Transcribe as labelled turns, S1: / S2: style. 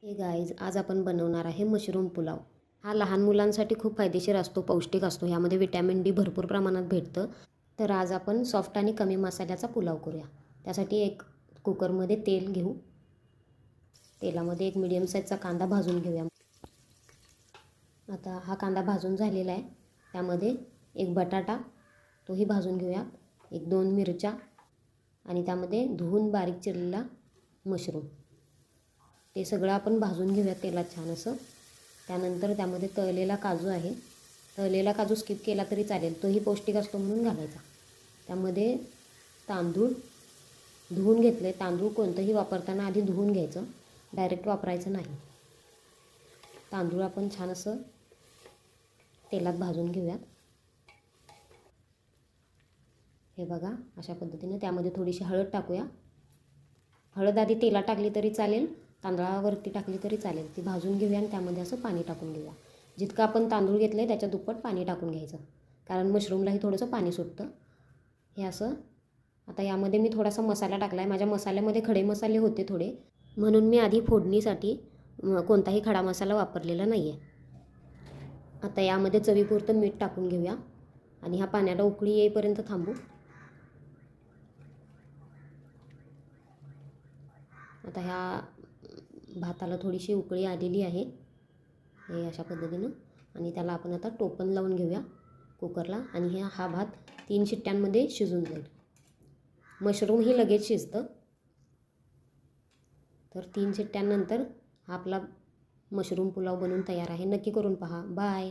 S1: हे गाईज, आज आपण बनवणार आहे मशरूम पुलाव. हा लहान मुलांसाठी खूप फायदेशीर असतो, पौष्टिक असतो. ह्यामध्ये विटॅमिन डी भरपूर प्रमाणात भेटतं. तर आज आपण सॉफ्ट आणि कमी मसाल्याचा पुलाव करूया. त्यासाठी एक कुकरमध्ये तेल घेऊ. तेलामध्ये एक मीडियम साईजचा कांदा भाजून घेऊया. आता हा कांदा भाजून झालेला आहे. त्यामध्ये एक बटाटा, तोही भाजून घेऊया. 1-2 मिरच्या आणि त्यामध्ये धुवून बारीक चिरलेला मशरूम, ते सगळं आपण भाजून घेऊया तेलात छान असं. त्यानंतर त्यामध्ये तळलेला काजू आहे. तळलेला काजू स्किप केला तरी चालेल, तोही पौष्टिक असतो म्हणून घालायचा. त्यामध्ये तांदूळ धुवून घेतले. तांदूळ कोणतंही वापरताना आधी धुवून घ्यायचं, डायरेक्ट वापरायचं नाही. तांदूळ आपण छान असं तेलात भाजून घेऊयात. हे बघा, अशा पद्धतीने. त्यामध्ये थोडीशी हळद टाकूया. हळद आधी तेलात टाकली तरी चालेल, तांदळावरती टाकली तरी चालेल. ती भाजून घेऊया आणि त्यामध्ये असं पाणी टाकून घेऊया. जितकं आपण तांदूळ घेतलं आहे त्याच्या दुप्पट पाणी टाकून घ्यायचं, कारण मशरूमलाही थोडंसं पाणी सुटतं. हे असं. आता यामध्ये मी थोडासा मसाला टाकला आहे. माझ्या मसाल्यामध्ये खडे मसाले होते थोडे, म्हणून मी आधी फोडणीसाठी कोणताही खडा मसाला वापरलेला नाही आहे. आता यामध्ये चवीपुरतं मीठ टाकून घेऊया आणि ह्या पाण्याला उकळी येईपर्यंत थांबू. आता ह्या भाताला थोडीशी उकळी आलेली आहे, हे अशा पद्धतीनं. आणि त्याला आपण आता टोपण लावून घेऊया कुकरला, आणि हा भात 3 शिट्ट्यांमध्ये शिजून जाईल. मशरूमही लगेच शिजतं. तर 3 शिट्ट्यांनंतर हा आपला मशरूम पुलाव बनवून तयार आहे. नक्की करून पहा. बाय.